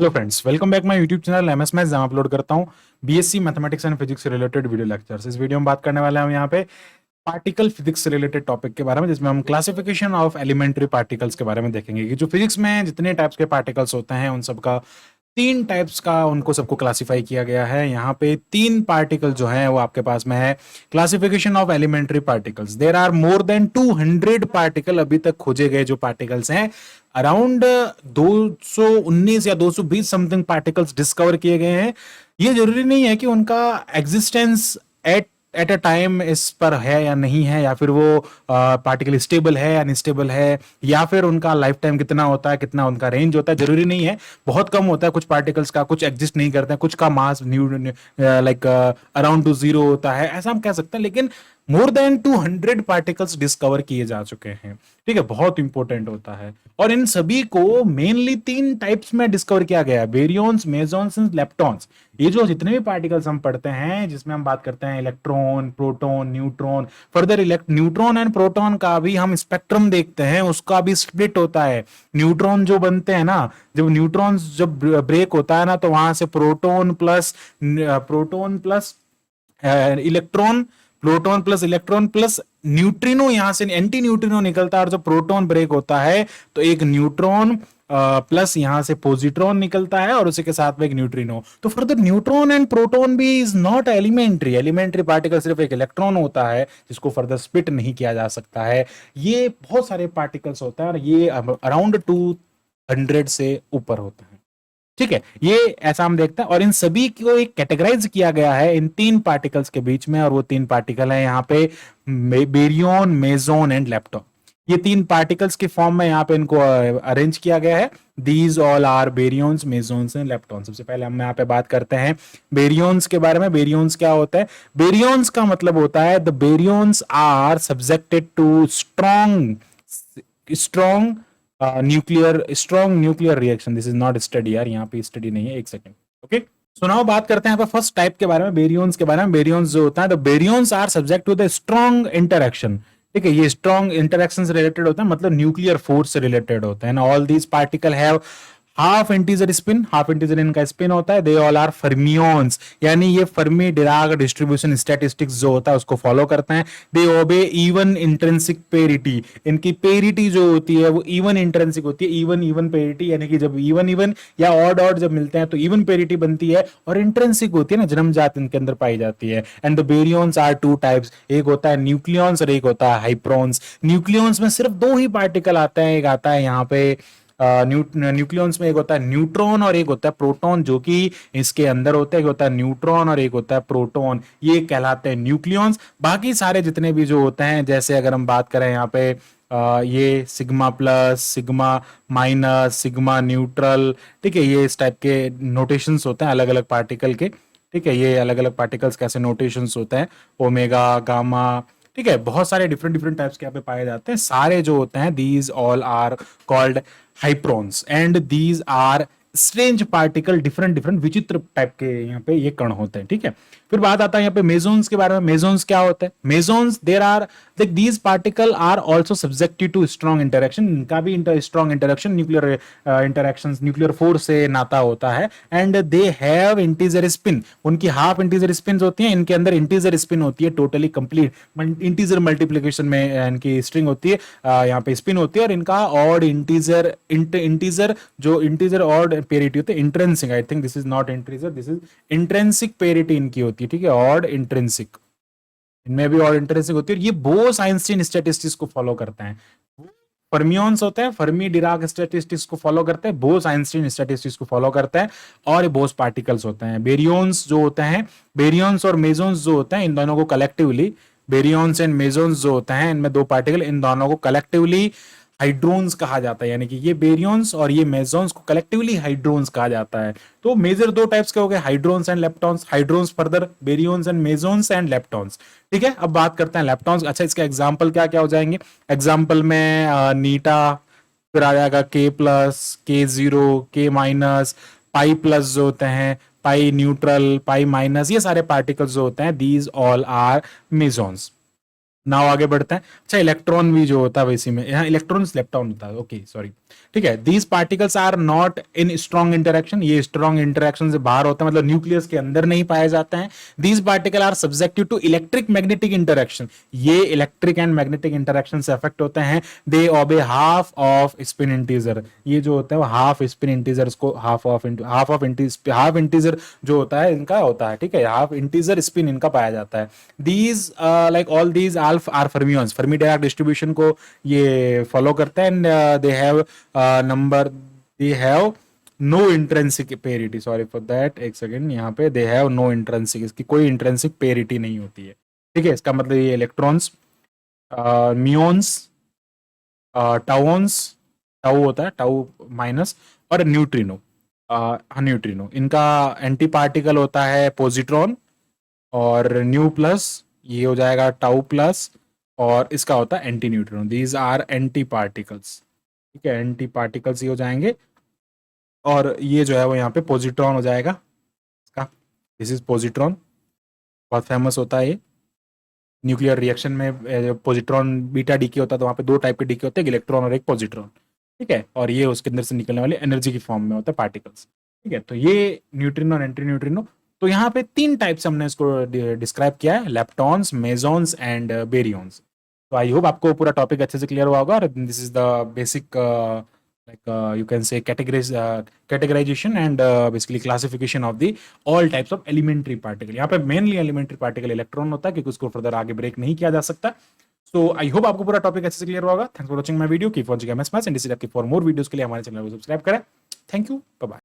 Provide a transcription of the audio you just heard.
Hello friends, welcome back my YouTube channel MS maths, जहां upload करता हूं BSc mathematics and physics से related video lectures. इस video में बात करने वाले हैं यहाँ पे पार्टिकल फिजिक्स से रिलेटेड टॉपिक के बारे में, जिसमें हम क्लासिफिकेशन ऑफ एलिमेंट्री पार्टिकल्स के बारे में देखेंगे कि जो फिजिक्स में जितने टाइप्स के पार्टिकल्स होते हैं उन सब का तीन टाइप्स का उनको सबको क्लासिफाई किया गया है। यहाँ पे तीन पार्टिकल जो है वो आपके पास में है। Classification of elementary particles, there are more than 200 particle अभी तक खोजे गए जो पार्टिकल्स हैं। अराउंड 219 या 220 समथिंग पार्टिकल्स डिस्कवर किए गए हैं। ये जरूरी नहीं है कि उनका existence at at a time इस पर है या नहीं है, या फिर वो पार्टिकल स्टेबल है या अनस्टेबल है, या फिर उनका लाइफ टाइम कितना होता है, कितना उनका रेंज होता है, जरूरी नहीं है। बहुत कम होता है कुछ पार्टिकल्स का, कुछ एग्जिस्ट नहीं करते हैं, कुछ का mass new like around to zero होता है, ऐसा हम कह सकते हैं। लेकिन मोर देन 200 पार्टिकल्स डिस्कवर किए जा चुके हैं। ठीक है, बहुत इंपॉर्टेंट होता है। और इन सभी को मेनली तीन टाइप्स में डिस्कवर किया गया है: बेरियंस, मेसॉन्स एंड लेप्टॉन्स। ये जो जितने भी पार्टिकल्स हम पढ़ते हैं, जिसमें हम बात करते हैं electron, proton, neutron, further neutron and proton का भी हम स्पेक्ट्रम देखते हैं, उसका भी स्प्लिट होता है। न्यूट्रॉन जो बनते हैं ना, जब न्यूट्रॉन जब ब्रेक होता है ना, तो वहां से proton plus electron, proton plus electron plus neutrino, यहां से एंटी न्यूट्रिनो निकलता है। और जब प्रोटॉन ब्रेक होता है तो एक न्यूट्रॉन प्लस यहां से पॉजिट्रॉन निकलता है, और उसी के साथ में एक न्यूट्रिनो। तो फर्दर न्यूट्रॉन एंड प्रोटॉन भी इज नॉट एलिमेंट्री पार्टिकल, सिर्फ एक इलेक्ट्रॉन होता है जिसको फर्दर स्प्लिट नहीं किया जा सकता है। ये बहुत सारे पार्टिकल्स होता है और ये अराउंड 200 से ऊपर होता है। ठीक है, ये ऐसा हम देखते हैं। और इन सभी को एक कैटेगराइज किया गया है इन तीन पार्टिकल्स के बीच में, और वो तीन पार्टिकल है यहाँ पे बेरियन, मेसॉन एंड लेप्टॉन। ये तीन पार्टिकल्स के फॉर्म में यहाँ पे इनको अरेंज किया गया है। These all are baryons, mesons and leptons. सबसे पहले हम यहाँ पे बात करते हैं बेरियंस के बारे में। बेरियंस क्या होता है? बेरियंस का मतलब होता है the baryons are subjected to strong nuclear reaction. This is not study यार, यहाँ पे स्टडी नहीं है, एक सेकंड। ओके, सो नाउ बात करते हैं फर्स्ट टाइप के बारे में, बेरियंस के बारे में। बेरियंस जो होता है, the baryons are subject to the strong interaction. ठीक है, ये स्ट्रॉन्ग इंटरेक्शन से रिलेटेड होता है, मतलब न्यूक्लियर फोर्स से रिलेटेड होता है ना। All these particle have half integer spin, half integer इनका स्पिन होता है। दे ऑल आर फर्मियंस, यानी ये फर्मी डिराक डिस्ट्रीब्यूशन स्टैटिस्टिक्स जो होता है उसको फॉलो करते हैं। दे ओबे इवन इंट्रिंसिक पेरिटी, इनकी पेरिटी जो होती है वो इवन इंट्रिंसिक होती है। इवन पेरिटी यानी कि जब इवन या ऑड ऑड जब मिलते हैं तो इवन पेरिटी बनती है, और इंट्रिंसिक होती है ना, जन्मजात इनके अंदर पाई जाती है। And the baryons are two types, एक होता है न्यूक्लियंस और एक होता है हाइप्रॉन्स। न्यूक्लियंस में सिर्फ दो ही पार्टिकल आते हैं, एक आता है यहाँ पे न्यूक्लियंस में, एक होता है न्यूट्रॉन और एक होता है प्रोटॉन, जो कि इसके अंदर होता है। एक होता है न्यूट्रॉन और एक होता है प्रोटॉन, ये कहलाते हैं न्यूक्लियंस। बाकी सारे जितने भी जो होते हैं, जैसे अगर हम बात करें यहाँ पे ये sigma plus, sigma minus, sigma neutral, ठीक है, ये इस टाइप के नोटेशंस होते हैं अलग अलग पार्टिकल के। ठीक है, ये अलग अलग पार्टिकल्स कैसे नोटेशंस होते हैं, ओमेगा, गामा, ठीक है, बहुत सारे डिफरेंट डिफरेंट टाइप्स के यहाँ पे पाए जाते हैं। सारे जो होते हैं, these all are called hyperons, and these are strange particle, different different विचित्र टाइप के यहाँ पे ये कण होते हैं। ठीक है, फिर बात आता है यहाँ पे मेसॉन्स के बारे में। मेसॉन्स क्या होता है? Mesons, there are like these particle are also subjected to strong interaction. इनका भी strong interaction, nuclear interaction, nuclear force से नाता होता है। And they have integer spin, उनकी हाफ इंटीजर स्पिन होती है, इनके अंदर इंटीजर स्पिन होती है, टोटली कंप्लीट इंटीजर मल्टीप्लीकेशन में इनकी स्ट्रिंग होती है, यहाँ पे स्पिन होती है। और इनका ऑड इंटीजर जो इंटीजर ऑड पेरिटी होती है, intrinsic, I think this is not integer, this is intrinsic parity इनकी होती है। ठीक है, ऑड इंट्रेंसिक, इनमें भी ऑड इंट्रेंसिक होती है। और ये बोस आइंस्टीन स्टैटिस्टिक्स को फॉलो करते हैं। फर्मियंस होते हैं, फर्मी डिराक स्टैटिस्टिक्स को फॉलो करते हैं, बोस आइंस्टीन स्टैटिस्टिक्स को फॉलो करते हैं, और ये बोस पार्टिकल्स होते हैं। बेरियंस जो होते हैं, बेरियंस और मेसॉन्स जो होते हैं, इन दोनों को कलेक्टिवली, बेरियंस एंड मेसॉन्स जो होते हैं, इनमें दो पार्टिकल, इन दोनों को कलेक्टिवली हाइड्रोन्स कहा जाता है। यानी कि ये बेरियंस और ये मेसॉन्स को कलेक्टिवली हाइड्रोन्स कहा जाता है। तो मेजर दो टाइप्स के हो गए, hadrons and leptons. Hadrons further baryons and mesons and leptons. ठीक है, अब बात करते हैं लेप्टॉन्स। अच्छा, इसके एग्जाम्पल क्या क्या हो जाएंगे? एग्जाम्पल में नीटा, फिर आ जाएगा के प्लस, के जीरो, के माइनस, पाई प्लस जो होते हैं, पाई न्यूट्रल, पाई माइनस, ये सारे पार्टिकल्स जो होते हैं, दीज ऑल आर मेसॉन्स। नाउ आगे बढ़ते हैं। अच्छा, इलेक्ट्रॉन भी जो होता है इसी में, यहाँ इलेक्ट्रॉन लेप्टॉन होता है, ओके सॉरी, ठीक है। These particles are not in strong interaction, ये स्ट्रॉन्ग इंटरेक्शन से बाहर होता है, मतलब न्यूक्लियस के अंदर नहीं पाए जाते हैं। These particle are subjective to electric magnetic interaction, ये इलेक्ट्रिक एंड मैग्नेटिक इंटरेक्शन से अफेक्ट होते हैं। दे ओबे हाफ ऑफ स्पिन इंटीजर, ये जो होता है वो हाफ स्पिन इंटीजर को हाफ इंटीजर जो होता है इनका होता है, ठीक है, हाफ इंटीजर स्पिन इनका पाया जाता है। These like all these are fermions, Fermi Dirac distribution को ये फॉलो करते हैं। And they have number, they have no intrinsic parity, sorry for that, एक सेकेंड, यहाँ पे दे हैव नो इंट्रेंसिक, इसकी कोई इंट्रेंसिक पेरिटी नहीं होती है, ठीक है। इसका मतलब ये इलेक्ट्रॉन्स, म्यून्स, टाउन्स, टाउ होता है, टाउ माइनस, और न्यूट्रिनो, न्यूट्रिनो, इनका एंटी पार्टिकल होता है पॉजिट्रॉन और न्यू प्लस, ये हो जाएगा टाउ प्लस, और इसका होता है anti neutrino. These are anti particles, ठीक है, एंटी पार्टिकल्स ये हो जाएंगे। और ये जो है वो यहाँ पे पॉजिट्रॉन हो जाएगा इसका, दिस इज पॉजिट्रॉन, बहुत फेमस होता है ये न्यूक्लियर रिएक्शन में। पॉजिट्रॉन बीटा डीके होता है, तो वहाँ पे दो टाइप के डीके होते हैं, इलेक्ट्रॉन और एक पॉजिट्रॉन, ठीक है। और ये उसके अंदर से निकलने वाले एनर्जी की फॉर्म में होता है पार्टिकल्स, ठीक है। तो ये न्यूट्रिनो और एंटी न्यूट्रिनो, तो यहाँ पे तीन टाइप से हमने इसको डिस्क्राइब किया है, लेप्टॉन्स, मेसॉन्स एंड बेरियंस। तो आई होप आपको पूरा टॉपिक अच्छे से क्लियर हुआ होगा। और this is the basic like you can say categorization and basically classification of the all types of elementary particle। यहाँ पे मेनली एलिमेंट्री पार्टिकल इलेक्ट्रॉन होता है, क्योंकि उसको फर्दर आगे ब्रेक नहीं किया जा सकता। सो आई होप आपको पूरा टॉपिक अच्छे से क्लियर होगा। Thanks for watching my video, keep watching MS maths and this is आपकी फॉर मोर वीडियोस के लिए हमारे चैनल को सब्सक्राइब करें। Thank you, bye bye.